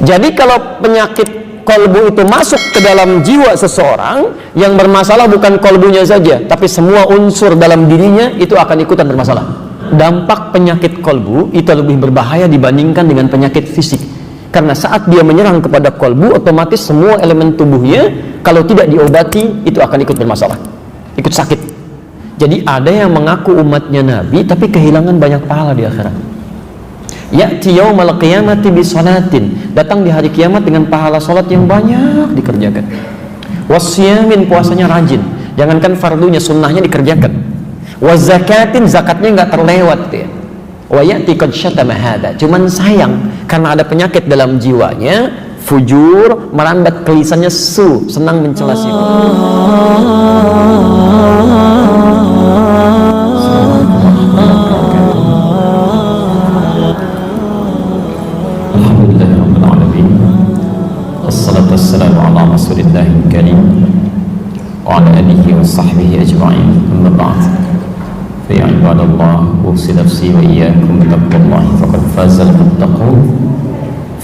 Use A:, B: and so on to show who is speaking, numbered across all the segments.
A: Jadi kalau penyakit kolbu itu masuk ke dalam jiwa seseorang, yang bermasalah bukan kolbunya saja, tapi semua unsur dalam dirinya itu akan ikutan bermasalah. Dampak penyakit kolbu itu lebih berbahaya dibandingkan dengan penyakit fisik, karena saat dia menyerang kepada kolbu, otomatis semua elemen tubuhnya kalau tidak diobati itu akan ikut bermasalah, ikut sakit. Jadi ada yang mengaku umatnya Nabi tapi kehilangan banyak pahala di akhirat. Ya'ti yaumal qiyamati bi salatin, datang di hari kiamat dengan pahala salat yang banyak dikerjakan. Wasyamin, puasanya rajin, jangankan fardunya, sunnahnya dikerjakan. Wazakatin, zakatnya nggak terlewat ya. Wa ya'ti qad syatama hada, cuman sayang karena ada penyakit dalam jiwanya, fujur, merambat ke lisannya, senang mencela si
B: Wassalamu ala Rasulillahil Karim wa ala alihi wa sahbihi ajma'in. Amma ba'd. Fa ya ibadallah, usi nafsi wa iyyakum bittaqwallahi faqad fazal muttaqun.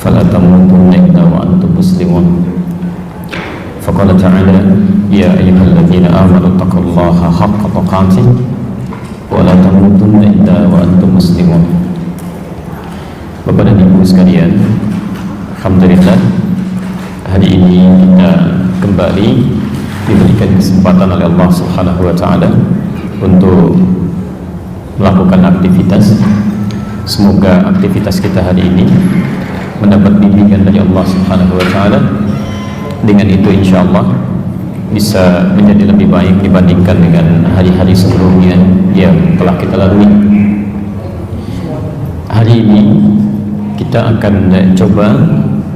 B: Fala tamutunna illa wa antum muslimun. Faqala ta'ala ya ayyuhalladzina amanu taqullaha haqqa tuqatih wa la tamutunna illa wa antum muslimun. Bapak dan Ibu sekalian, alhamdulillah hari ini kita kembali diberikan kesempatan oleh Allah Subhanahu wa taala untuk melakukan aktivitas. Semoga aktivitas kita hari ini mendapat bimbingan dari Allah Subhanahu wa taala. Dengan itu insyaallah bisa menjadi lebih baik dibandingkan dengan hari-hari sebelumnya yang telah kita lalui. Hari ini kita akan coba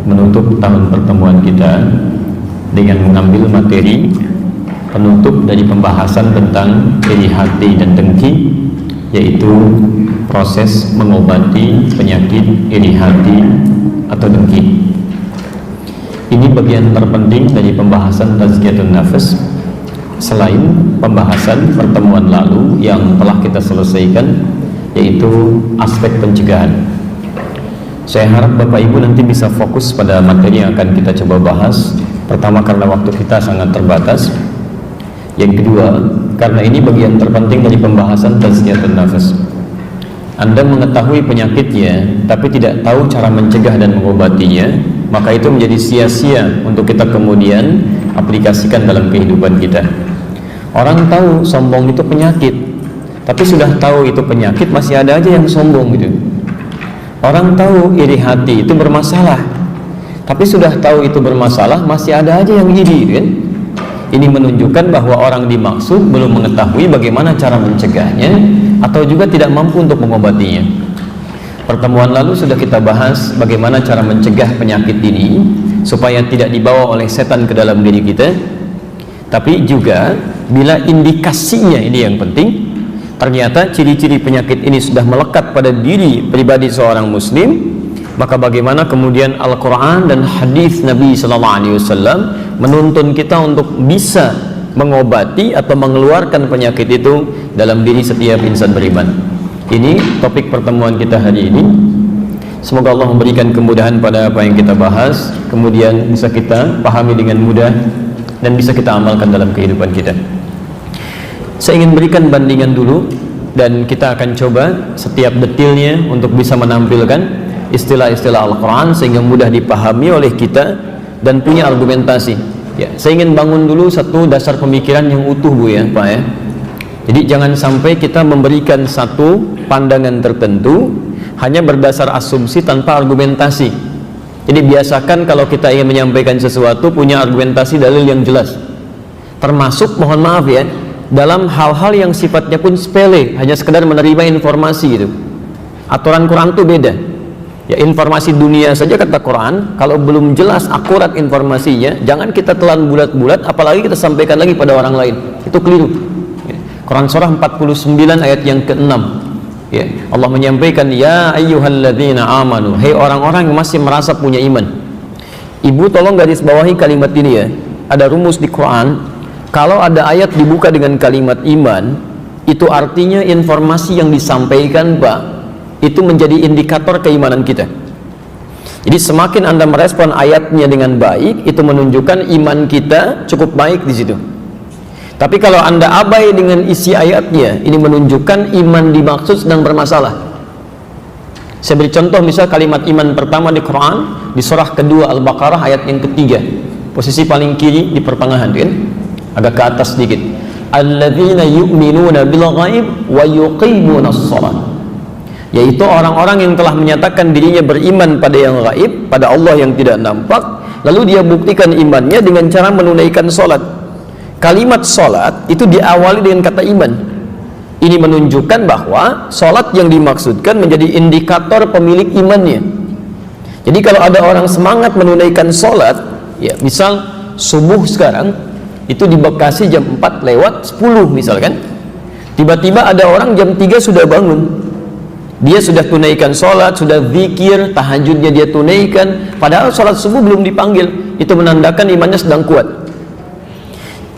B: menutup tahun pertemuan kita dengan mengambil materi penutup dari pembahasan tentang iri hati dan dengki, yaitu proses mengobati penyakit iri hati atau dengki. Ini bagian terpenting dari pembahasan tazkiyatun nafas, selain pembahasan pertemuan lalu yang telah kita selesaikan, yaitu aspek pencegahan. Saya harap Bapak Ibu nanti bisa fokus pada materi yang akan kita coba bahas. Pertama, karena waktu kita sangat terbatas. Yang kedua, karena ini bagian terpenting dari pembahasan tazkiyatun nafas. Anda mengetahui penyakitnya tapi tidak tahu cara mencegah dan mengobatinya, maka itu menjadi sia-sia untuk kita kemudian aplikasikan dalam kehidupan kita. Orang tahu sombong itu penyakit, tapi sudah tahu itu penyakit masih ada aja yang sombong gitu. Orang tahu iri hati itu bermasalah, tapi sudah tahu itu bermasalah masih ada aja yang iri kan? Ini menunjukkan bahwa orang dimaksud belum mengetahui bagaimana cara mencegahnya atau juga tidak mampu untuk mengobatinya. Pertemuan lalu sudah kita bahas bagaimana cara mencegah penyakit ini supaya tidak dibawa oleh setan ke dalam diri kita. Tapi juga bila indikasinya, ini yang penting, ternyata ciri-ciri penyakit ini sudah melekat pada diri pribadi seorang muslim, maka bagaimana kemudian Al-Quran dan hadis Nabi SAW menuntun kita untuk bisa mengobati atau mengeluarkan penyakit itu dalam diri setiap insan beriman. Ini topik pertemuan kita hari ini. Semoga Allah memberikan kemudahan pada apa yang kita bahas, kemudian bisa kita pahami dengan mudah dan bisa kita amalkan dalam kehidupan kita. Saya ingin berikan bandingan dulu, dan kita akan coba setiap detilnya untuk bisa menampilkan istilah-istilah Al-Quran sehingga mudah dipahami oleh kita dan punya argumentasi. Ya, saya ingin bangun dulu satu dasar pemikiran yang utuh Bu ya Pak ya. Jadi jangan sampai kita memberikan satu pandangan tertentu hanya berdasar asumsi tanpa argumentasi. Jadi biasakan kalau kita ingin menyampaikan sesuatu punya argumentasi, dalil yang jelas. Termasuk mohon maaf ya, dalam hal-hal yang sifatnya pun sepele, hanya sekedar menerima informasi gitu. Aturan Quran itu beda. Ya, informasi dunia saja kata Quran, kalau belum jelas akurat informasinya, jangan kita telan bulat-bulat, apalagi kita sampaikan lagi pada orang lain. Itu keliru. Ya. Quran surah 49 ayat yang ke-6. Ya, Allah menyampaikan, ya ayyuhalladzina amanu, hei orang-orang yang masih merasa punya iman. Ibu tolong garis bawahi kalimat ini ya. Ada rumus di Quran, kalau ada ayat dibuka dengan kalimat iman, itu artinya informasi yang disampaikan Pak, itu menjadi indikator keimanan kita.
A: Jadi semakin Anda merespon ayatnya dengan baik, itu menunjukkan iman kita cukup baik di situ. Tapi kalau Anda abai dengan isi ayatnya, ini menunjukkan iman dimaksud sedang bermasalah. Saya beri contoh, misal kalimat iman pertama di Quran di surah kedua Al-Baqarah ayat yang ketiga, posisi paling kiri di pertengahan, kan? Agak ke atas sedikit. Alladzina yu'minuna bil ghaib wa yuqimuna shalah. Yaitu orang-orang yang telah menyatakan dirinya beriman pada yang gaib, pada Allah yang tidak nampak, lalu dia buktikan imannya dengan cara menunaikan sholat. Kalimat sholat itu diawali dengan kata iman. Ini menunjukkan bahwa sholat yang dimaksudkan menjadi indikator pemilik imannya. Jadi kalau ada orang semangat menunaikan sholat, ya misal subuh sekarang itu di Bekasi jam 4 lewat 10 misalkan, tiba-tiba ada orang jam 3 sudah bangun, dia sudah tunaikan sholat, sudah zikir, tahajudnya dia tunaikan, padahal sholat subuh belum dipanggil. Itu menandakan imannya sedang kuat.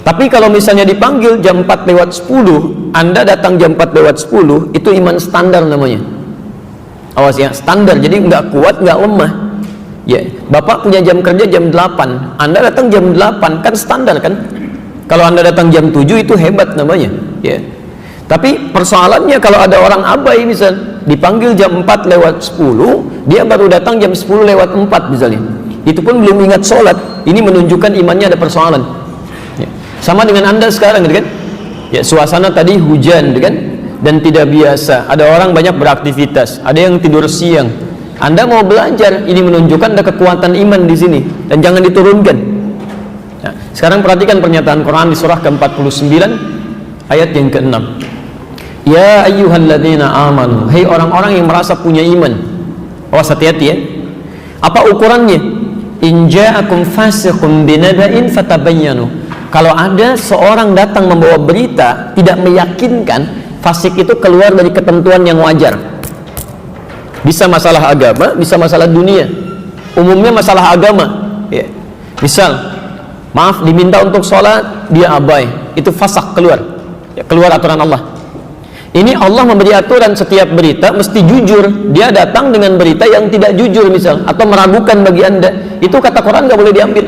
A: Tapi kalau misalnya dipanggil jam 4 lewat 10, Anda datang jam 4 lewat 10, itu iman standar namanya. Awas ya, standar, jadi nggak kuat, nggak lemah. Ya, Bapak punya jam kerja jam 8, Anda datang jam 8, kan standar kan? Kalau Anda datang jam 7 itu hebat namanya. Ya. Tapi persoalannya kalau ada orang abai, misal dipanggil jam 4 lewat 10, dia baru datang jam 10 lewat 4 misalnya, itu pun belum ingat sholat. Ini menunjukkan imannya ada persoalan. Ya. Sama dengan Anda sekarang, gitu kan? Ya, suasana tadi hujan, gitu kan? Dan tidak biasa. Ada orang banyak beraktivitas, ada yang tidur siang. Anda mau belajar, ini menunjukkan ada kekuatan iman di sini dan jangan diturunkan. Nah, sekarang perhatikan pernyataan Quran di surah ke-49 ayat yang ke-6. Ya ayyuhalladzina amanu, hai orang-orang yang merasa punya iman. Awas, hati-hati ya. Apa ukurannya? In ja'akum fasiqun binaba'in fatabayyanu. Kalau ada seorang datang membawa berita tidak meyakinkan, fasik itu keluar dari ketentuan yang wajar. Bisa masalah agama, bisa masalah dunia. Umumnya masalah agama. Ya. Misal, maaf diminta untuk sholat, dia abai, itu fasik keluar. Ya, keluar aturan Allah. Ini Allah memberi aturan setiap berita mesti jujur. Dia datang dengan berita yang tidak jujur misal, atau meragukan bagi Anda, itu kata Quran nggak boleh diambil.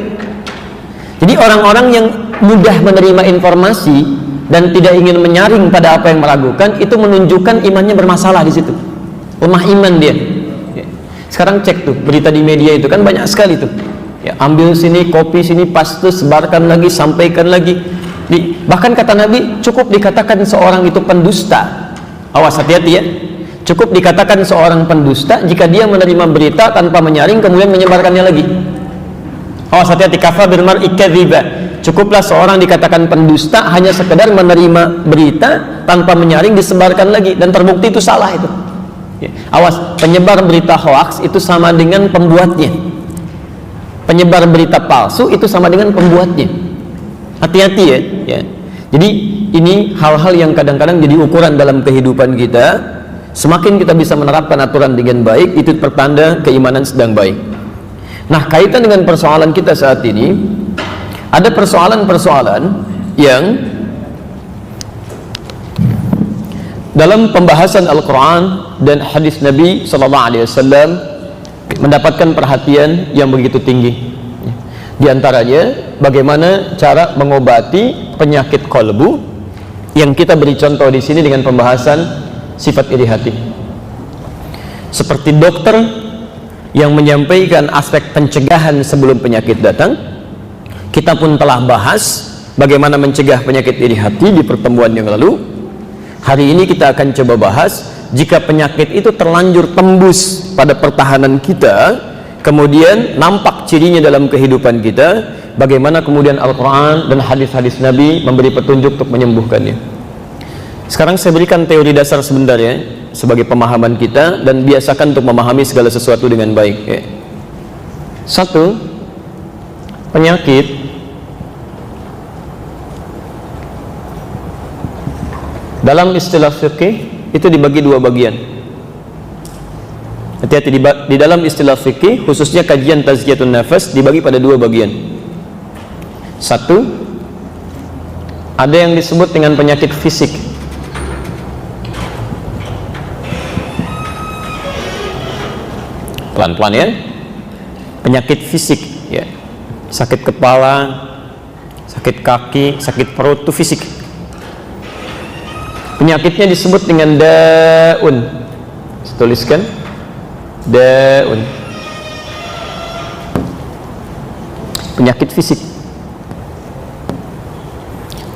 A: Jadi orang-orang yang mudah menerima informasi dan tidak ingin menyaring pada apa yang meragukan, itu menunjukkan imannya bermasalah di situ, lemah iman dia. Sekarang cek tuh berita di media itu kan banyak sekali tuh. Ya, ambil sini, copy sini, paste, sebarkan lagi, sampaikan lagi. Bahkan kata Nabi, cukup dikatakan seorang itu pendusta. Awas, hati-hati ya. Cukup dikatakan seorang pendusta jika dia menerima berita tanpa menyaring kemudian menyebarkannya lagi. Awas, hati-hati. Kafa bil mar'i kadziba. Cukuplah seorang dikatakan pendusta hanya sekedar menerima berita tanpa menyaring disebarkan lagi dan terbukti itu salah itu. Ya. Awas, penyebar berita hoax itu sama dengan pembuatnya. Penyebar berita palsu itu sama dengan pembuatnya. Hati-hati ya, ya. Jadi ini hal-hal yang kadang-kadang jadi ukuran dalam kehidupan kita. Semakin kita bisa menerapkan aturan dengan baik, itu pertanda keimanan sedang baik. Nah, kaitan dengan persoalan kita saat ini, ada persoalan-persoalan yang dalam pembahasan Al-Quran dan hadis Nabi SAW mendapatkan perhatian yang begitu tinggi. Di antaranya bagaimana cara mengobati penyakit kolbu yang kita beri contoh di sini dengan pembahasan sifat iri hati. Seperti dokter yang menyampaikan aspek pencegahan sebelum penyakit datang, kita pun telah bahas bagaimana mencegah penyakit iri hati di pertemuan yang lalu. Hari ini kita akan coba bahas jika penyakit itu terlanjur tembus pada pertahanan kita, kemudian nampak cirinya dalam kehidupan kita, bagaimana kemudian Al-Quran dan hadis-hadis Nabi memberi petunjuk untuk menyembuhkannya. Sekarang saya berikan teori dasar sebentar ya, sebagai pemahaman kita, dan biasakan untuk memahami segala sesuatu dengan baik ya. Satu, penyakit dalam istilah fikih itu dibagi dua bagian. Hati-hati, di dalam istilah fikih khususnya kajian tazkiyatun nafas dibagi pada dua bagian. Satu, ada yang disebut dengan penyakit fisik. Pelan-pelan ya. penyakit fisik, ya. Sakit kepala, sakit kaki, sakit perut itu fisik. Penyakitnya disebut dengan daun. Saya tuliskan daun. Penyakit fisik.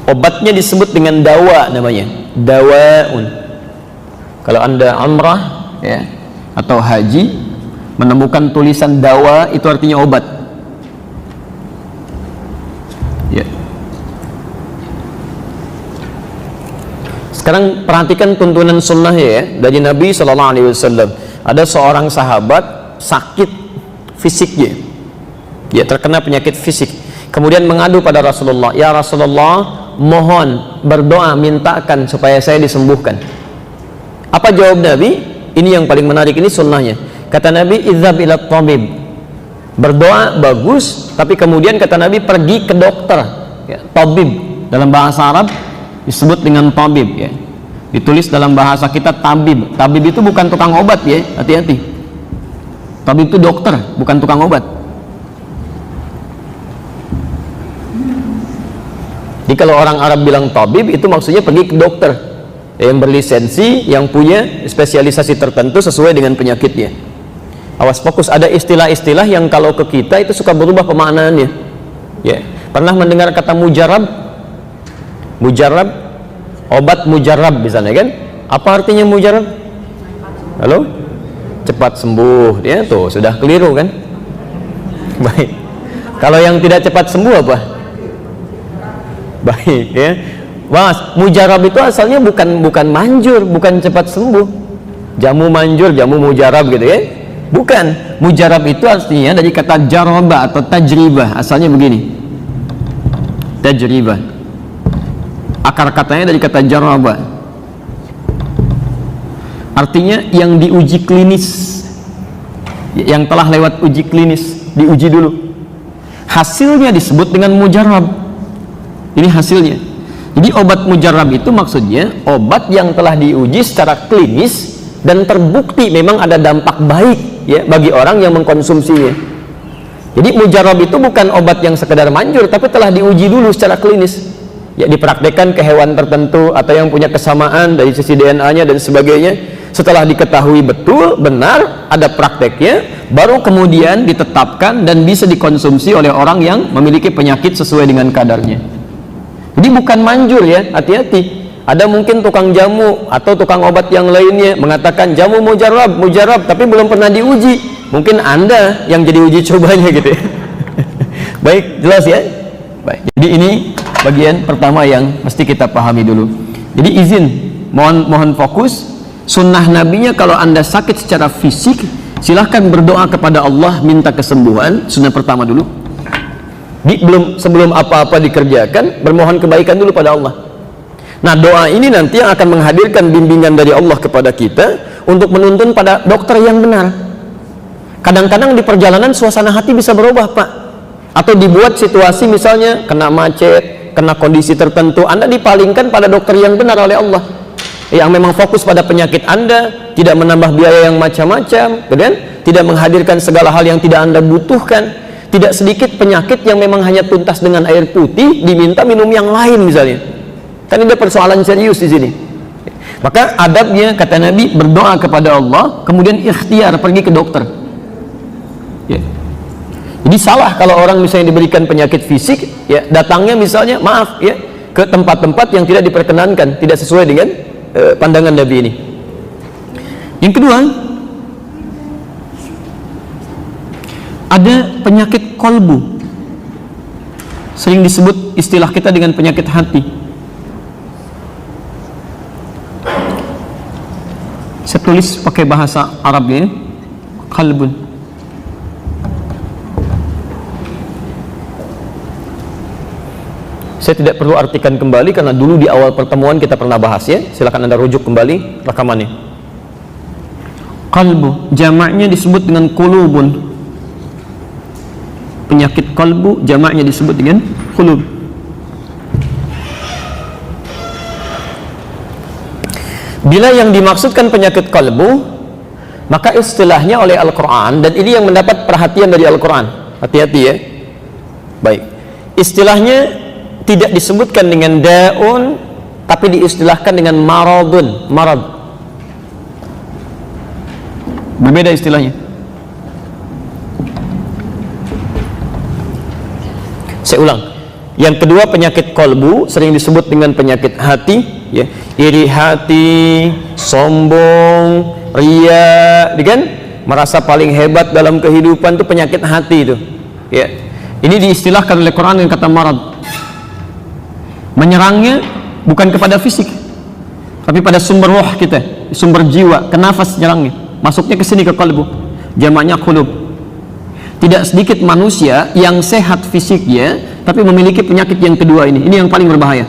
A: Obatnya disebut dengan dawa namanya. Dawaun. Kalau Anda umrah, ya, atau haji, menemukan tulisan dawa, itu artinya obat. Ya. Sekarang perhatikan tuntunan sunnah, ya, dari Nabi Sallallahu Alaihi Wasallam. Ada seorang sahabat sakit fisiknya, dia terkena penyakit fisik, kemudian mengadu pada Rasulullah, ya Rasulullah, mohon berdoa, mintakan supaya saya disembuhkan. Apa jawab Nabi? Ini yang paling menarik, ini sunnahnya. Kata Nabi, idzhab ila tabib. Berdoa bagus, tapi kemudian kata Nabi, pergi ke dokter, ya. Tabib dalam bahasa Arab disebut dengan tabib, ya. Ditulis dalam bahasa kita tabib. Tabib itu bukan tukang obat, ya, hati-hati. Tabib itu dokter, bukan tukang obat. Jadi kalau orang Arab bilang tabib, itu maksudnya pergi ke dokter yang berlisensi, yang punya spesialisasi tertentu sesuai dengan penyakitnya. Awas, fokus, ada istilah-istilah yang kalau ke kita itu suka berubah pemaknaannya, ya. Pernah mendengar kata mujarab? Mujarab, obat mujarab misalnya, kan? Apa artinya mujarab? Halo? Cepat sembuh, ya, tuh sudah keliru, kan? Baik. Kalau yang tidak cepat sembuh apa? Baik, ya. Mas, mujarab itu asalnya bukan manjur, bukan cepat sembuh. Jamu manjur, jamu mujarab gitu, ya. Bukan. Mujarab itu artinya dari kata jaraba atau tajribah. Asalnya begini. Tajribah. Akar katanya dari kata jaraba. Artinya yang diuji klinis. Yang telah lewat uji klinis, diuji dulu. Hasilnya disebut dengan mujarab. Ini hasilnya. Jadi obat mujarab itu maksudnya obat yang telah diuji secara klinis dan terbukti memang ada dampak baik, ya, bagi orang yang mengkonsumsinya. Jadi mujarab itu bukan obat yang sekedar manjur, tapi telah diuji dulu secara klinis, ya, dipraktekkan ke hewan tertentu atau yang punya kesamaan dari sisi DNA-nya dan sebagainya. Setelah diketahui betul, benar, ada prakteknya, baru kemudian ditetapkan dan bisa dikonsumsi oleh orang yang memiliki penyakit sesuai dengan kadarnya. Jadi bukan manjur, ya, hati-hati. Ada mungkin tukang jamu atau tukang obat yang lainnya mengatakan jamu mujarab, tapi belum pernah diuji. Mungkin Anda yang jadi uji cobanya gitu, ya. Baik, jelas, ya? Baik. Jadi ini bagian pertama yang mesti kita pahami dulu. Jadi izin, mohon fokus. Sunnah nabinya kalau Anda sakit secara fisik, silahkan berdoa kepada Allah minta kesembuhan. Sunnah pertama dulu. Sebelum apa-apa dikerjakan, bermohon kebaikan dulu pada Allah. Nah, doa ini nanti yang akan menghadirkan bimbingan dari Allah kepada kita untuk menuntun pada dokter yang benar. Kadang-kadang di perjalanan suasana hati bisa berubah, Pak. Atau dibuat situasi misalnya kena macet, kena kondisi tertentu, Anda dipalingkan pada dokter yang benar oleh Allah, yang memang fokus pada penyakit Anda, tidak menambah biaya yang macam-macam, kan? Tidak menghadirkan segala hal yang tidak Anda butuhkan. Tidak sedikit penyakit yang memang hanya tuntas dengan air putih, diminta minum yang lain misalnya. Kan ada persoalan serius di sini. Maka adabnya, kata Nabi, berdoa kepada Allah, kemudian ikhtiar pergi ke dokter, ya. Jadi salah kalau orang misalnya diberikan penyakit fisik, ya, datangnya misalnya, maaf, ya, ke tempat-tempat yang tidak diperkenankan, tidak sesuai dengan pandangan Nabi ini. Yang kedua, ada penyakit kolbu, sering disebut istilah kita dengan penyakit hati. Saya tulis pakai bahasa Arabnya, qalbun. Saya tidak perlu artikan kembali karena dulu di awal pertemuan kita pernah bahas, ya. Silakan Anda rujuk kembali rekamannya. Qalbu, jamaknya disebut dengan qulubun. Penyakit kalbu jamaknya disebut dengan qulub. Bila yang dimaksudkan penyakit kalbu Maka istilahnya oleh Al-Quran, dan ini yang mendapat perhatian dari Al-Quran, hati-hati ya. Baik, istilahnya tidak disebutkan dengan daun, tapi diistilahkan dengan maradun, marad. Berbeda istilahnya. Saya ulang. Yang kedua, penyakit kolbu sering disebut dengan penyakit hati, ya. Iri hati, sombong, ria, kan? Merasa paling hebat dalam kehidupan, itu penyakit hati itu, ya. Ini diistilahkan oleh Quran dengan kata marad. Menyerangnya bukan kepada fisik, tapi pada sumber roh kita, sumber jiwa, ke nafas nyerangnya, masuknya ke sini, ke kalbu, jamaknya qulub. Tidak sedikit manusia yang sehat fisiknya tapi memiliki penyakit yang kedua ini yang paling berbahaya.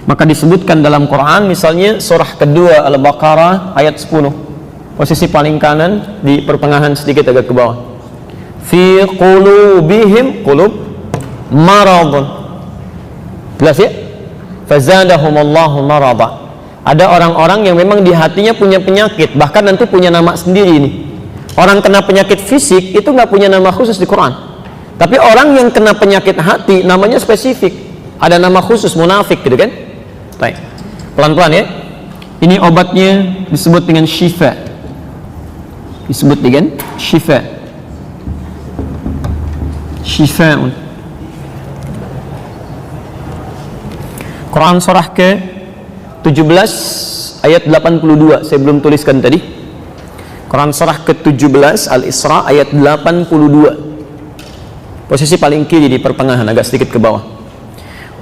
A: Maka disebutkan dalam Quran, misalnya surah kedua Al-Baqarah ayat 10, posisi paling kanan di pertengahan sedikit agak ke bawah. Fi qulubihim, qulub, maradun. Jelas ya? Fazadahumullahu marada. Ada orang-orang yang memang di hatinya punya penyakit, bahkan nanti punya nama sendiri ini. Orang kena penyakit fisik itu nggak punya nama khusus di Quran. Tapi orang yang kena penyakit hati namanya spesifik. Ada nama khusus, munafik gitu kan? Baik. Pelan-pelan ya. Ini obatnya disebut dengan syifa. Disebut dengan syifa. Syifa'un. Quran surah ke-17 ayat 82. Saya belum tuliskan tadi. Quran surah ke-17 Al-Isra ayat 82. Posisi paling kiri di pertengahan, agak sedikit ke bawah.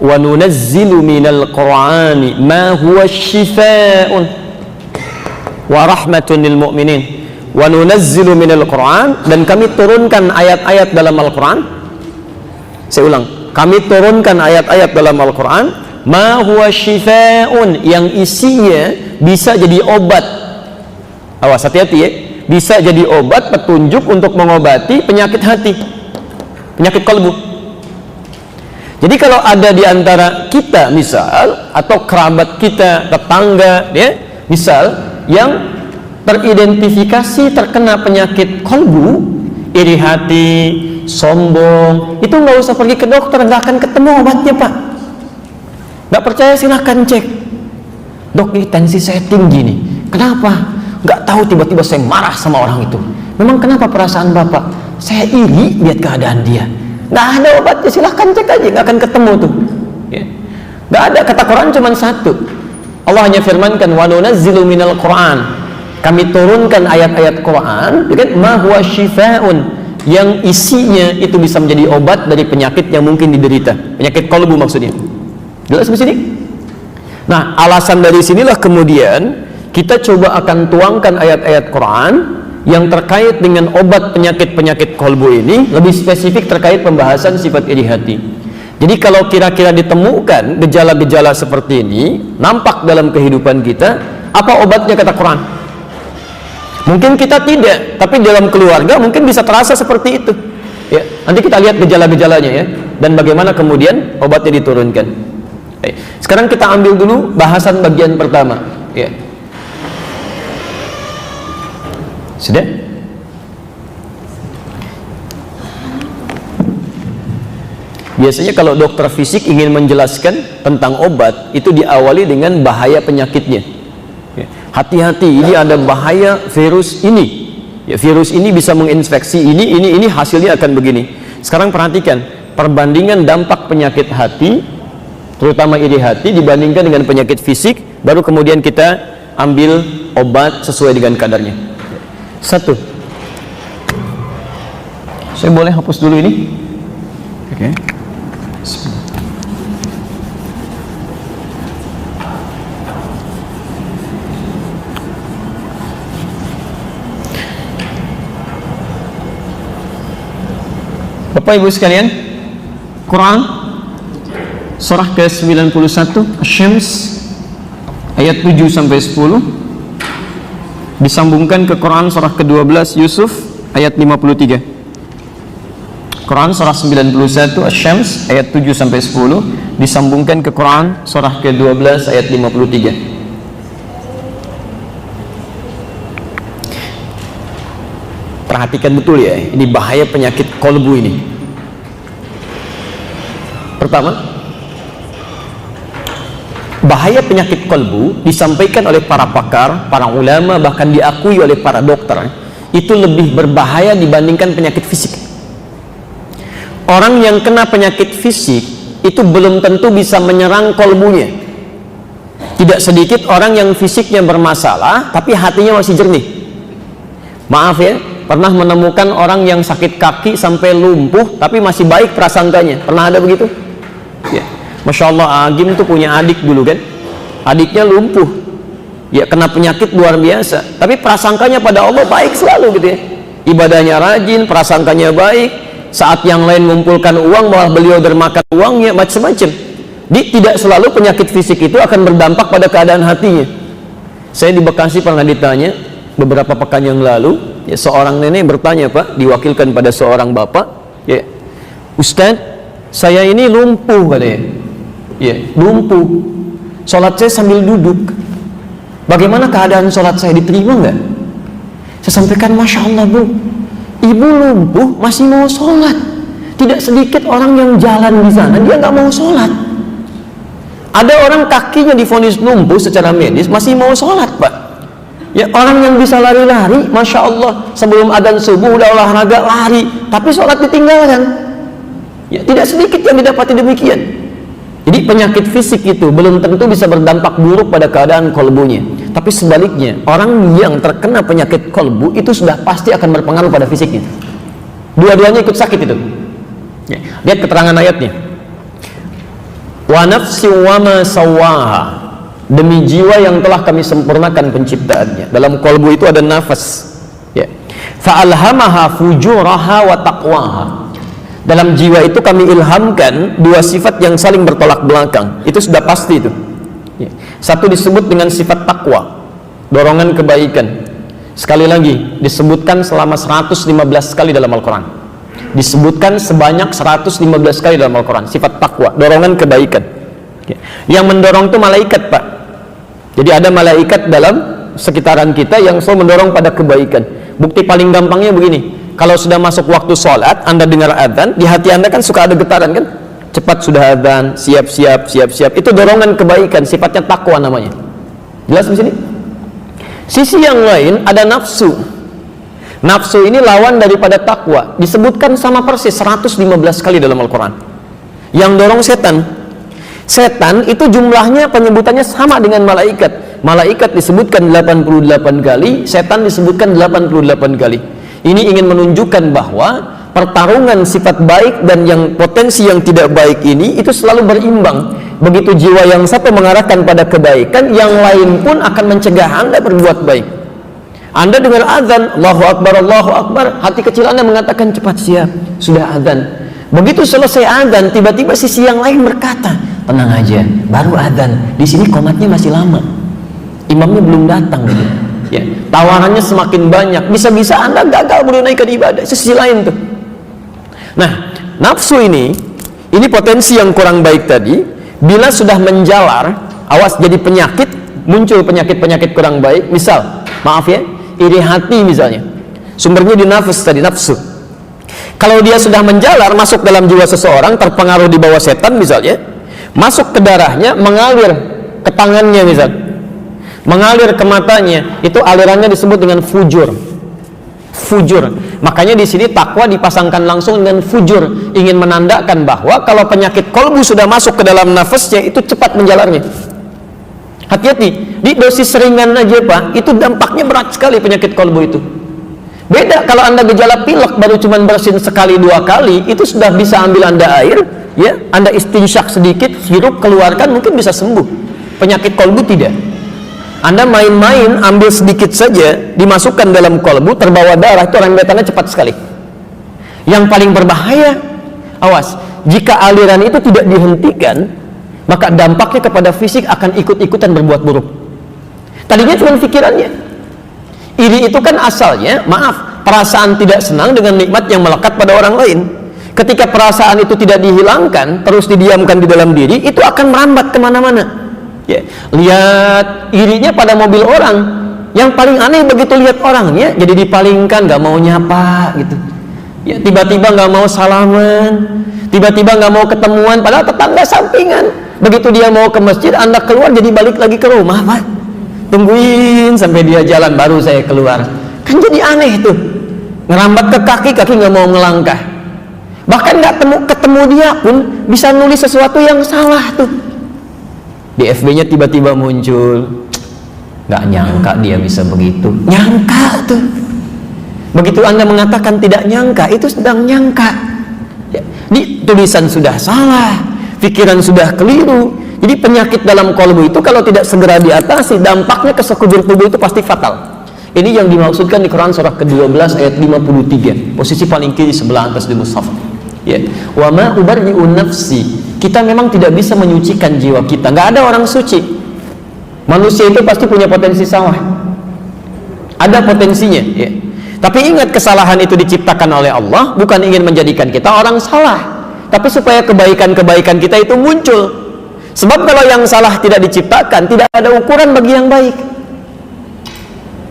A: Wa nunazzilu minal Qur'ani ma huwa syifaa'un wa rahmatun lil mu'minin. Wa nunazzilu minal Qur'an, dan kami turunkan ayat-ayat dalam Al-Quran. Saya ulang, kami turunkan ayat-ayat dalam Al-Quran ma huwa syifaa'un, yang isinya bisa jadi obat. Awas, hati-hati ya, bisa jadi obat, petunjuk untuk mengobati penyakit hati, penyakit kalbu. Jadi kalau ada di antara kita misal, atau kerabat kita, tetangga ya, misal yang teridentifikasi terkena penyakit kalbu, iri hati, sombong, itu nggak usah pergi ke dokter, nggak akan ketemu obatnya pak. Nggak percaya silahkan cek. Dok, ini tensi saya tinggi nih, kenapa? Nggak tahu, tiba-tiba saya marah sama orang itu. Memang kenapa perasaan bapak? Saya iri lihat keadaan dia. Nggak ada obatnya, silahkan cek aja, nggak akan ketemu tuh ya. Nggak ada, kata Quran cuma satu. Allah hanya firmankan wa nunazzilu minal Quran, kami turunkan ayat-ayat Quran dengan ma huwa syifaa'un, yang isinya itu bisa menjadi obat dari penyakit yang mungkin diderita, penyakit kalbu maksudnya. Jelas di sini? Nah, alasan dari sinilah kemudian kita coba akan tuangkan ayat-ayat Quran yang terkait dengan obat penyakit-penyakit kalbu ini, lebih spesifik terkait pembahasan sifat iri hati. Jadi kalau kira-kira ditemukan gejala-gejala seperti ini nampak dalam kehidupan kita, apa obatnya kata Quran? Mungkin kita tidak, tapi dalam keluarga mungkin bisa terasa seperti itu ya. Nanti kita lihat gejala-gejalanya ya, dan bagaimana kemudian obatnya diturunkan. Sekarang kita ambil dulu bahasan bagian pertama ya. Sudah? Biasanya kalau dokter fisik ingin menjelaskan tentang obat, itu diawali dengan bahaya penyakitnya. Hati-hati, ini ada bahaya virus ini. Ya, virus ini bisa menginfeksi ini, hasilnya akan begini. Sekarang perhatikan perbandingan dampak penyakit hati, terutama iri hati, dibandingkan dengan penyakit fisik, baru kemudian kita ambil obat sesuai dengan kadarnya. Satu, saya boleh hapus dulu ini? Oke. Bapak Ibu sekalian, Quran surah ke-91 Asy-Syams ayat 7 sampai 10 disambungkan ke Quran surah ke-12 Yusuf ayat 53. Quran surah 91 Asy-Syams ayat 7 sampai 10 disambungkan ke Quran surah ke-12 ayat 53. perhatikan betul ya, ini bahaya penyakit kolbu ini. Pertama, bahaya penyakit kolbu disampaikan oleh para pakar, para ulama, bahkan diakui oleh para dokter, itu lebih berbahaya dibandingkan penyakit fisik. Orang yang kena penyakit fisik itu belum tentu bisa menyerang kolbunya. Tidak sedikit orang yang fisiknya bermasalah tapi hatinya masih jernih. Maaf ya, pernah menemukan orang yang sakit kaki sampai lumpuh tapi masih baik prasangkanya. Pernah ada begitu? Ya. Masya Allah, Agim tuh punya adik dulu kan, adiknya lumpuh ya, kena penyakit luar biasa, tapi prasangkanya pada Allah baik selalu gitu ya, ibadahnya rajin, prasangkanya baik. Saat yang lain mengumpulkan uang, malah beliau dermakan uangnya, macam-macam. Tidak selalu penyakit fisik itu akan berdampak pada keadaan hatinya. Saya di Bekasi pernah ditanya beberapa pekan yang lalu ya, seorang nenek bertanya, Pak, diwakilkan pada seorang bapak ya, Ustadz, saya ini lumpuh katanya ya, lumpuh, sholat saya sambil duduk, bagaimana keadaan sholat saya, diterima nggak? Saya sampaikan, Masya Allah Bu, ibu lumpuh masih mau sholat. Tidak sedikit orang yang jalan di sana dia nggak mau sholat. Ada orang kakinya divonis lumpuh secara medis masih mau sholat, Pak ya. Orang yang bisa lari-lari, Masya Allah, sebelum adzan subuh udah olahraga lari, tapi sholat ditinggalkan ya. Tidak sedikit yang didapati demikian. Jadi penyakit fisik itu belum tentu bisa berdampak buruk pada keadaan kolbunya, tapi sebaliknya, orang yang terkena penyakit kolbu itu sudah pasti akan berpengaruh pada fisiknya. Dua-duanya ikut sakit itu ya. Lihat keterangan ayatnya, wa nafsi wa ma sawaha, demi jiwa yang telah kami sempurnakan penciptaannya. Dalam kolbu itu ada nafas ya. Fa alhamaha fujuraha wa taqwaha, dalam jiwa itu kami ilhamkan dua sifat yang saling bertolak belakang. Itu sudah pasti itu ya. Satu disebut dengan sifat takwa, dorongan kebaikan. Sekali lagi disebutkan selama 115 kali dalam Al-Quran, disebutkan sebanyak 115 kali dalam Al-Quran sifat takwa, dorongan kebaikan ya. Yang mendorong itu malaikat, Pak. Jadi ada malaikat dalam sekitaran kita yang selalu mendorong pada kebaikan. Bukti paling gampangnya begini, kalau sudah masuk waktu sholat, Anda dengar adzan, di hati Anda kan suka ada getaran kan, cepat sudah adzan, siap-siap, siap-siap. Itu dorongan kebaikan, sifatnya takwa namanya. Jelas di sini? Sisi yang lain ada nafsu. Nafsu ini lawan daripada takwa, disebutkan sama persis 115 kali dalam Al-Quran. Yang dorong setan. Setan itu jumlahnya penyebutannya sama dengan malaikat. Malaikat disebutkan 88 kali, setan disebutkan 88 kali. Ini ingin menunjukkan bahwa pertarungan sifat baik dan yang potensi yang tidak baik ini itu selalu berimbang. Begitu jiwa yang satu mengarahkan pada kebaikan, yang lain pun akan mencegah Anda berbuat baik. Anda dengar azan, Allahu Akbar, hati kecil Anda mengatakan cepat siap, sudah azan. Begitu selesai azan, tiba-tiba sisi yang lain berkata, tenang aja, baru azan, di sini qomatnya masih lama, imamnya belum datang gitu. Ya, tawarannya semakin banyak, bisa-bisa Anda gagal menunaikan ibadah. Sisi lain tuh. Nah, nafsu ini potensi yang kurang baik tadi. Bila sudah menjalar, awas jadi penyakit, muncul penyakit-penyakit kurang baik. Misal, maaf ya, iri hati misalnya, sumbernya di nafas tadi, nafsu. Kalau dia sudah menjalar masuk dalam jiwa seseorang, terpengaruh di bawah setan misalnya, masuk ke darahnya, mengalir ke tangannya misal, mengalir ke matanya, itu alirannya disebut dengan fujur. Fujur. Makanya di sini takwa dipasangkan langsung dengan fujur, ingin menandakan bahwa kalau penyakit kolbu sudah masuk ke dalam nafasnya, itu cepat menjalarnya. Hati-hati, di dosis ringan aja Pak, itu dampaknya berat sekali penyakit kolbu itu. Beda kalau Anda gejala pilek baru cuman bersin sekali dua kali, itu sudah bisa ambil Anda air, ya, Anda istinsyak sedikit, hirup, keluarkan, mungkin bisa sembuh. Penyakit kolbu tidak. Anda main-main, ambil sedikit saja, dimasukkan dalam kolbu, terbawa darah, itu rembetannya cepat sekali. Yang paling berbahaya, awas, jika aliran itu tidak dihentikan, maka dampaknya kepada fisik akan ikut-ikutan berbuat buruk. Tadinya cuma pikirannya. Iri itu kan asalnya, maaf, perasaan tidak senang dengan nikmat yang melekat pada orang lain. Ketika perasaan itu tidak dihilangkan, terus didiamkan di dalam diri, itu akan merambat kemana-mana. Ya, lihat irinya pada mobil orang, Yang paling aneh begitu lihat orangnya jadi dipalingkan, nggak mau nyapa gitu. Ya, tiba-tiba nggak mau salaman, tiba-tiba nggak mau ketemuan, padahal tetangga sampingan. Begitu dia mau ke masjid, Anda keluar jadi balik lagi ke rumah, Pak. Tungguin sampai dia jalan baru saya keluar. Kan jadi aneh tuh. Ngerambat ke kaki, kaki nggak mau ngelangkah. Bahkan nggak ketemu dia pun bisa nulis sesuatu yang salah tuh. Di FB-nya tiba-tiba muncul. Nggak nyangka dia bisa begitu. Nyangka tuh. Begitu Anda mengatakan tidak nyangka, itu sedang nyangka ya. Di tulisan sudah salah, pikiran sudah keliru. Jadi penyakit dalam kolbu itu kalau tidak segera diatasi, dampaknya ke sekujur tubuh itu pasti fatal. Ini yang dimaksudkan di Quran surah ke-12 ayat 53, posisi paling kiri sebelah atas di mushaf ya. Wa ma ubarri'u nafsi. Kita memang tidak bisa menyucikan jiwa kita. Nggak ada orang suci. Manusia itu pasti punya potensi salah, ada potensinya ya. Tapi ingat, kesalahan itu diciptakan oleh Allah bukan ingin menjadikan kita orang salah, tapi supaya kebaikan-kebaikan kita itu muncul. Sebab kalau yang salah tidak diciptakan, tidak ada ukuran bagi yang baik.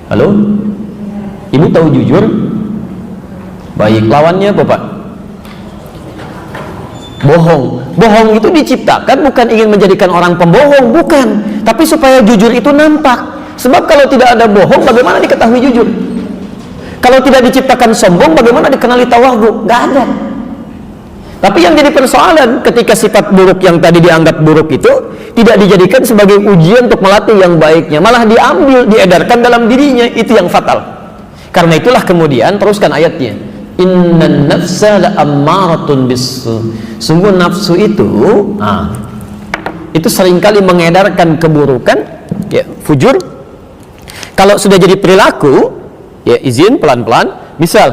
A: Halo? Ibu tahu jujur? Baik, lawannya apa, Pak? Bohong. Bohong itu diciptakan bukan ingin menjadikan orang pembohong, bukan, tapi supaya jujur itu nampak. Sebab kalau tidak ada bohong, bagaimana diketahui jujur? Kalau tidak diciptakan sombong, bagaimana dikenali tawadhu? Nggak ada. Tapi yang jadi persoalan ketika sifat buruk yang tadi dianggap buruk itu tidak dijadikan sebagai ujian untuk melatih yang baiknya, malah diambil, diedarkan dalam dirinya, itu yang fatal. Karena itulah kemudian teruskan ayatnya, innan nafsa la'ammaratun bisu. Sungguh nafsu itu itu seringkali mengedarkan keburukan ya, fujur. Kalau sudah jadi perilaku ya, izin pelan-pelan. Misal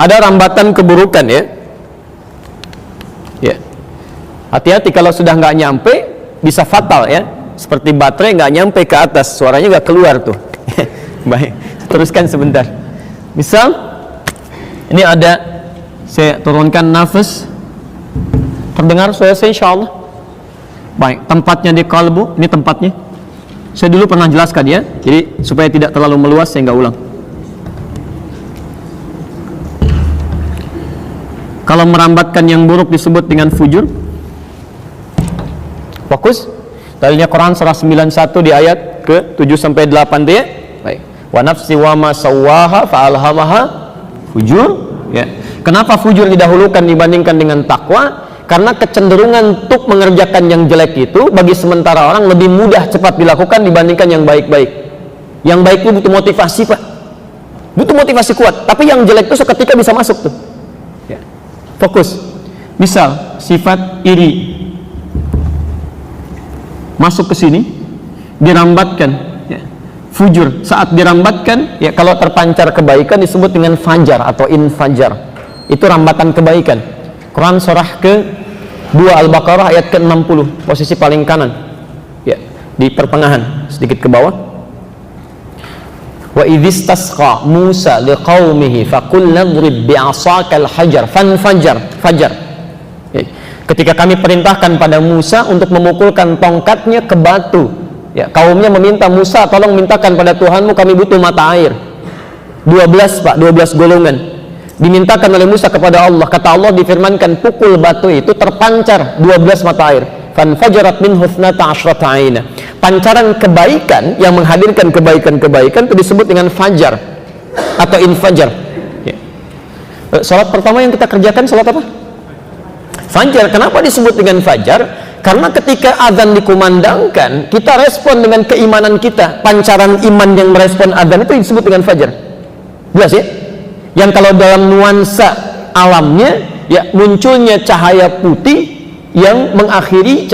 A: ada rambatan keburukan ya, ya, hati-hati kalau sudah nggak nyampe bisa fatal ya. Seperti baterai nggak nyampe ke atas, suaranya nggak keluar tuh. Baik, teruskan sebentar. Misal ini ada, saya turunkan nafas, terdengar suara saya insyaallah. Baik, tempatnya di kalbu, ini tempatnya. Saya dulu pernah jelaskan ya, jadi supaya tidak terlalu meluas saya nggak ulang. Kalau merambatkan yang buruk disebut dengan fujur. Fokus. Tadinya Quran surah 91 di ayat ke 7 sampai 8 dia. Baik. Wa nafsi wa ma sawwaha fa alhamaha fujur. Ya. Kenapa fujur didahulukan dibandingkan dengan takwa? Karena kecenderungan untuk mengerjakan yang jelek itu bagi sementara orang lebih mudah cepat dilakukan dibandingkan yang baik-baik. Yang baik itu butuh motivasi, Pak. Butuh motivasi kuat. Tapi yang jelek itu seketika bisa masuk tuh. Ya. Fokus. Misal sifat iri masuk ke sini, dirambatkan ya. Fujur saat dirambatkan ya, kalau terpancar kebaikan disebut dengan fajar atau infajar. Itu rambatan kebaikan. Quran surah ke-2 Al-Baqarah ayat ke-60, posisi paling kanan ya, di pertengahan sedikit ke bawah. Wa idzistasqa Musa liqaumihi faqul nadrib bi'asakal hajar fanfajar fajar ya. Ketika kami perintahkan pada Musa untuk memukulkan tongkatnya ke batu ya, kaumnya meminta Musa, tolong mintakan pada Tuhanmu, kami butuh mata air. 12 Pak, 12 golongan dimintakan oleh Musa kepada Allah. Kata Allah, difirmankan pukul batu itu terpancar 12 mata air. Fanfajarat minhu 12 aina. Pancaran kebaikan yang menghadirkan kebaikan-kebaikan itu disebut dengan fajar atau infajar ya. Salat pertama yang kita kerjakan salat apa? Fajar. Kenapa disebut dengan fajar? Karena ketika azan dikumandangkan, kita respon dengan keimanan kita. Pancaran iman yang merespon azan itu disebut dengan fajar. Jelas ya? Yang kalau dalam nuansa alamnya ya, munculnya cahaya putih yang mengakhiri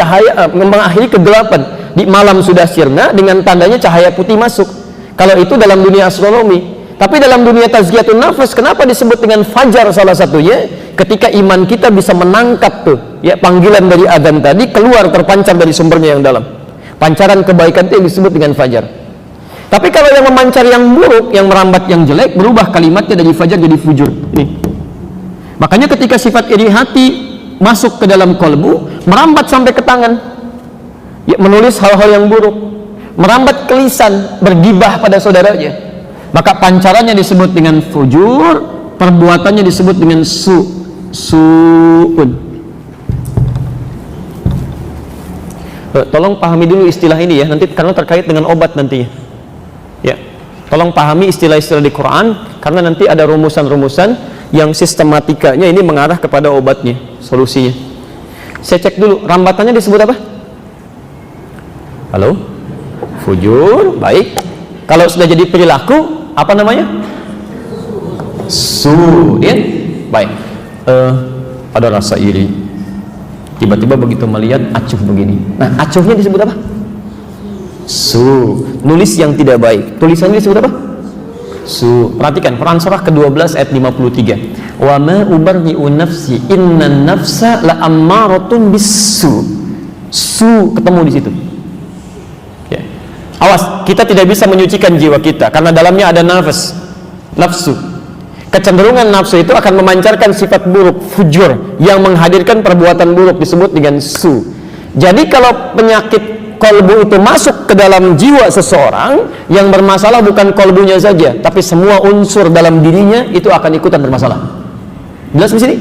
A: kegelapan. Di malam sudah sirna, dengan tandanya cahaya putih masuk. Kalau itu dalam dunia astronomi. Tapi dalam dunia tazkiyatun nafas, kenapa disebut dengan fajar salah satunya? Ketika iman kita bisa menangkap tuh ya, panggilan dari adzan tadi keluar terpancar dari sumbernya yang dalam. Pancaran kebaikan itu yang disebut dengan fajar. Tapi kalau yang memancar yang buruk, yang merambat yang jelek, berubah kalimatnya dari fajar jadi fujur. Ini. Makanya ketika sifat iri hati masuk ke dalam kolbu, merambat sampai ke tangan, ya, menulis hal-hal yang buruk. merambat ke lisan, bergibah pada saudaranya, maka pancarannya disebut dengan fujur, perbuatannya disebut dengan su'un. Tolong pahami dulu istilah ini ya, nanti karena terkait dengan obat nantinya. Ya, tolong pahami istilah-istilah di Quran, karena nanti ada rumusan-rumusan yang sistematikanya ini mengarah kepada obatnya, solusinya. Saya cek dulu, rambatannya disebut apa? Halo? Fujur, baik. Kalau sudah jadi perilaku, apa namanya? Su'in, baik. Ada rasa iri. Tiba-tiba begitu melihat acuh begini. Nah, acuhnya disebut apa? Nulis yang tidak baik. Tulisannya disebut apa? Perhatikan Quran surah ke-12 ayat 53. Wa ma ubarri'u nafsi innan nafsa la'ammaratun bis-su. Ketemu di situ. Ya. Awas, kita tidak bisa menyucikan jiwa kita karena dalamnya ada nafsu. Kecenderungan nafsu itu akan memancarkan sifat buruk, fujur, yang menghadirkan perbuatan buruk, disebut dengan su. Jadi kalau penyakit kolbu itu masuk ke dalam jiwa seseorang, yang bermasalah bukan kolbunya saja, tapi semua unsur dalam dirinya itu akan ikutan bermasalah. Jelas di sini?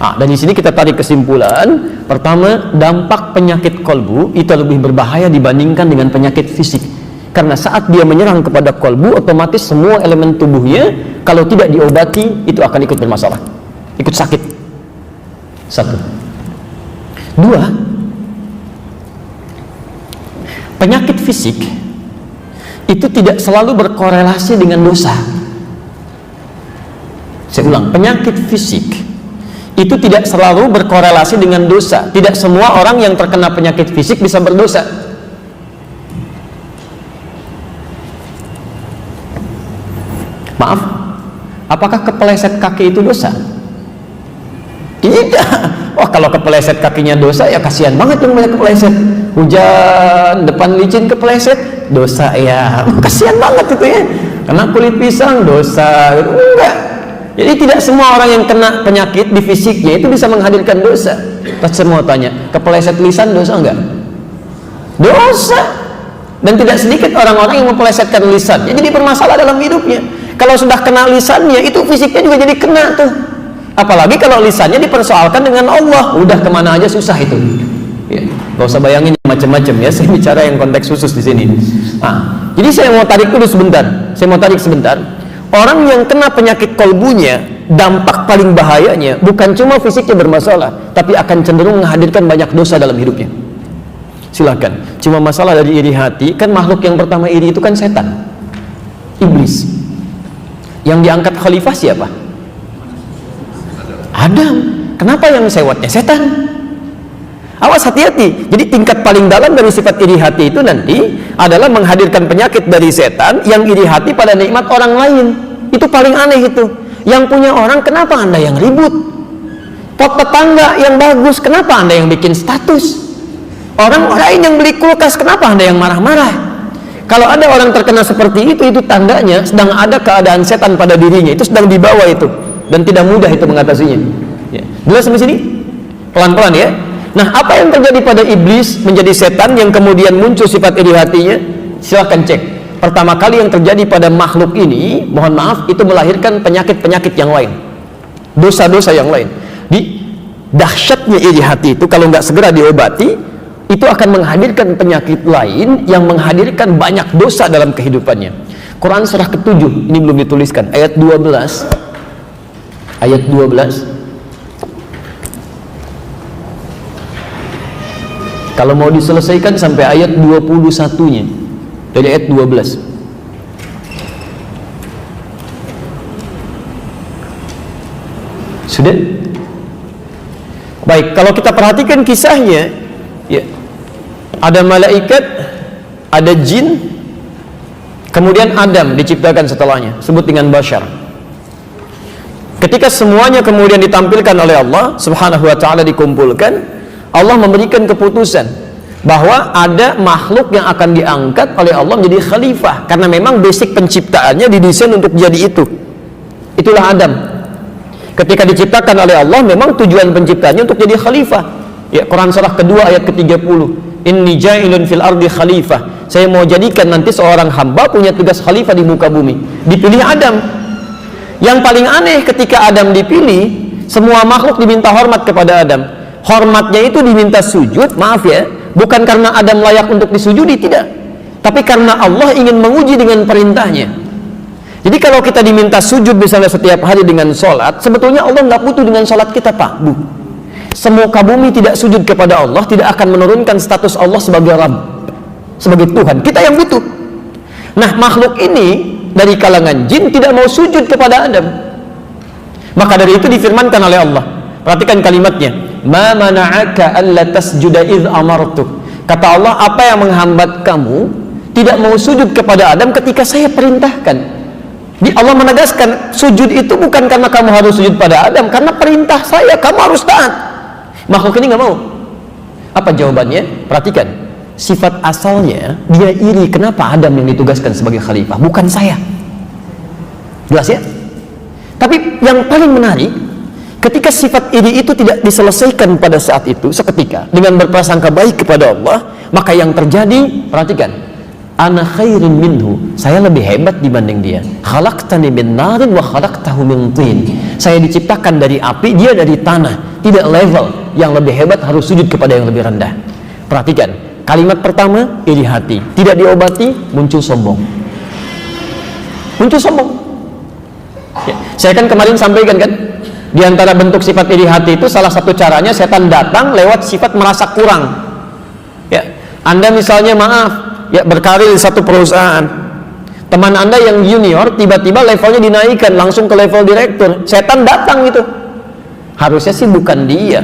A: Dan di sini kita tarik kesimpulan. Pertama, dampak penyakit kolbu itu lebih berbahaya dibandingkan dengan penyakit fisik. Karena saat dia menyerang kepada kolbu, otomatis semua elemen tubuhnya kalau tidak diobati itu akan ikut bermasalah, ikut sakit. 1. 2, penyakit fisik itu tidak selalu berkorelasi dengan dosa. Saya ulang, penyakit fisik itu tidak selalu berkorelasi dengan dosa. Tidak semua orang yang terkena penyakit fisik bisa berdosa. Maaf, apakah kepeleset kaki itu dosa? Tidak. Wah, kalau kepeleset kakinya dosa, ya kasihan banget yang banyak kepeleset. Hujan, depan licin kepeleset, dosa ya. Kasihan banget itu ya. Kena kulit pisang, dosa. Enggak. Jadi tidak semua orang yang kena penyakit di fisiknya itu bisa menghadirkan dosa. Terus saya mau tanya, kepeleset lisan dosa enggak? Dosa. Dan tidak sedikit orang-orang yang mempelesetkan lisannya jadi bermasalah dalam hidupnya. Kalau sudah kena lisannya, itu fisiknya juga jadi kena tuh. Apalagi kalau lisannya dipersoalkan dengan Allah, udah kemana aja susah itu. Ya, gak usah bayangin macam-macam ya. Saya bicara yang konteks khusus di sini. Jadi saya mau tarik dulu sebentar. Orang yang kena penyakit kolbunya, dampak paling bahayanya bukan cuma fisiknya bermasalah, tapi akan cenderung menghadirkan banyak dosa dalam hidupnya. Silakan. Cuma masalah dari iri hati, kan makhluk yang pertama iri itu kan setan, iblis. Yang diangkat khalifah siapa? Adam. Kenapa yang sewotnya setan? Awas, hati-hati. Jadi tingkat paling dalam dari sifat iri hati itu nanti adalah menghadirkan penyakit dari setan yang iri hati pada nikmat orang lain. Itu paling aneh itu. Yang punya orang, kenapa Anda yang ribut? Pot tetangga yang bagus, kenapa Anda yang bikin status? Orang lain yang beli kulkas, kenapa Anda yang marah-marah? Kalau ada orang terkena seperti itu tandanya sedang ada keadaan setan pada dirinya, itu sedang dibawa itu, dan tidak mudah itu mengatasinya. Ya. Jelas sampai sini? Pelan-pelan ya. Nah, apa yang terjadi pada iblis menjadi setan yang kemudian muncul sifat iri hatinya? Silahkan cek. Pertama kali yang terjadi pada makhluk ini, mohon maaf, itu melahirkan penyakit-penyakit yang lain, dosa-dosa yang lain. Di dahsyatnya iri hati itu kalau nggak segera diobati, itu akan menghadirkan penyakit lain yang menghadirkan banyak dosa dalam kehidupannya. Quran surah ke-7, ini belum dituliskan, ayat 12. Ayat 12. Kalau mau diselesaikan sampai ayat 21-nya. Dari ayat 12. Sudah? Baik, kalau kita perhatikan kisahnya, ya, ada malaikat, ada jin, kemudian Adam diciptakan setelahnya, sebut dengan bashar. Ketika semuanya kemudian ditampilkan oleh Allah Subhanahu wa ta'ala, dikumpulkan, Allah memberikan keputusan bahwa ada makhluk yang akan diangkat oleh Allah menjadi khalifah, karena memang basic penciptaannya didesain untuk jadi itu. Itulah Adam. Ketika diciptakan oleh Allah, memang tujuan penciptanya untuk jadi khalifah. Ya, Quran surah kedua ayat ke-30. Inni ja'ilun fil ardi khalifah. saya mau jadikan nanti seorang hamba punya tugas khalifah di muka bumi. Dipilih Adam. Yang paling aneh ketika Adam dipilih, semua makhluk diminta hormat kepada Adam. Hormatnya itu diminta sujud, maaf ya, bukan karena Adam layak untuk disujudi, tidak, tapi karena Allah ingin menguji dengan perintahnya. Jadi kalau kita diminta sujud misalnya setiap hari dengan sholat, sebetulnya Allah nggak butuh dengan sholat kita, Pak, Bu. Semuka bumi tidak sujud kepada Allah, tidak akan menurunkan status Allah sebagai Rabb, sebagai Tuhan. Kita yang butuh. Nah, makhluk ini dari kalangan jin tidak mau sujud kepada Adam. Maka dari itu difirmankan oleh Allah. Perhatikan kalimatnya. Ma mana'aka alla tasjuda idh amartuk. Kata Allah, apa yang menghambat kamu tidak mau sujud kepada Adam ketika saya perintahkan? Di Allah menegaskan, sujud itu bukan karena kamu harus sujud pada Adam, karena perintah saya, kamu harus taat. Makhluk ini nggak mau. Apa jawabannya? Perhatikan. Sifat asalnya, dia iri kenapa Adam yang ditugaskan sebagai khalifah, bukan saya. Jelas ya? Tapi yang paling menarik, ketika sifat iri itu tidak diselesaikan pada saat itu, seketika, dengan berprasangka baik kepada Allah, maka yang terjadi, perhatikan, ana khairin minhu, saya lebih hebat dibanding dia. Khalaqtani min narin wa khalaqtahu min tin. Saya diciptakan dari api, dia dari tanah. Tidak level. Yang lebih hebat harus sujud kepada yang lebih rendah. Perhatikan, kalimat pertama iri hati, tidak diobati, muncul sombong. Muncul sombong. Ya, saya kan kemarin sampaikan kan, di antara bentuk sifat iri hati itu salah satu caranya setan datang lewat sifat merasa kurang. Ya, Anda misalnya maaf, ya berkarir di satu perusahaan, teman Anda yang junior tiba-tiba levelnya dinaikkan langsung ke level direktur, setan datang itu. Harusnya sih bukan dia,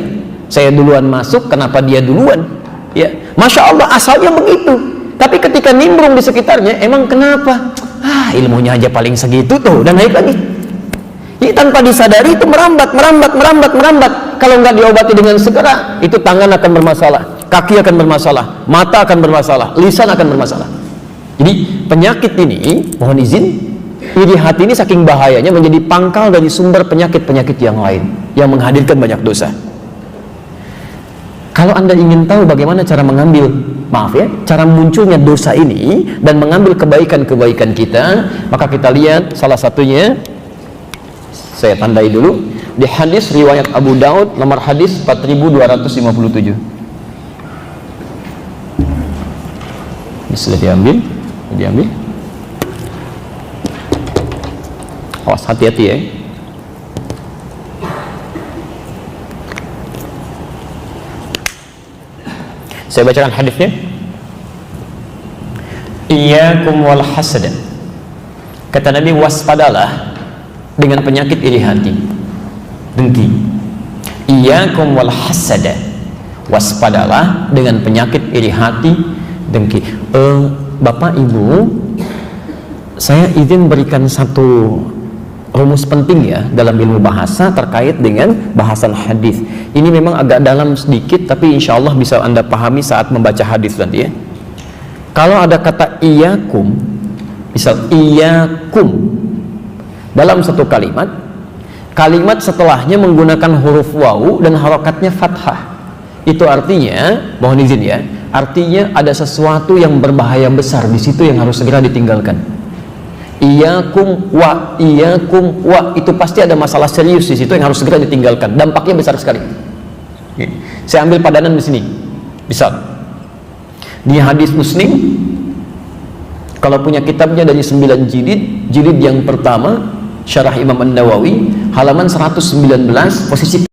A: saya duluan masuk, kenapa dia duluan? Ya, Masya Allah asalnya begitu. Tapi ketika nimbrung di sekitarnya, emang kenapa? Ilmunya aja paling segitu tuh, dan naik lagi. Jadi tanpa disadari itu merambat. Kalau nggak diobati dengan segera, itu tangan akan bermasalah, kaki akan bermasalah, mata akan bermasalah, lisan akan bermasalah. Jadi penyakit ini, mohon izin, iri hati ini saking bahayanya menjadi pangkal dari sumber penyakit-penyakit yang lain yang menghadirkan banyak dosa. Kalau Anda ingin tahu bagaimana cara mengambil, maaf ya, cara munculnya dosa ini dan mengambil kebaikan-kebaikan kita, maka kita lihat salah satunya, saya tandai dulu, di hadis riwayat Abu Daud nomor hadis 4257. Ini sudah diambil. Awas, hati-hati ya. Saya bacakan hadisnya. Iyyakum wal hasad. Kata Nabi, waspadalah dengan penyakit iri hati, dengki. Iyyakum wal hasad. Waspadalah dengan penyakit iri hati, dengki. Bapak Ibu, saya izin berikan satu rumus penting ya dalam ilmu bahasa terkait dengan bahasan hadis. Ini memang agak dalam sedikit, tapi insya Allah bisa Anda pahami saat membaca hadis nanti ya. Kalau ada kata iyyakum, misal iyyakum dalam satu kalimat setelahnya menggunakan huruf wawu dan harokatnya fathah, itu artinya, mohon izin ya, artinya ada sesuatu yang berbahaya besar di situ yang harus segera ditinggalkan. Iyyakum wa, itu pasti ada masalah serius di situ yang harus segera ditinggalkan. Dampaknya besar sekali. Saya ambil padanan di sini. Misal di hadis Muslim, kalau punya kitabnya dari 9 jilid yang pertama Syarah Imam An-Nawawi halaman 119 posisi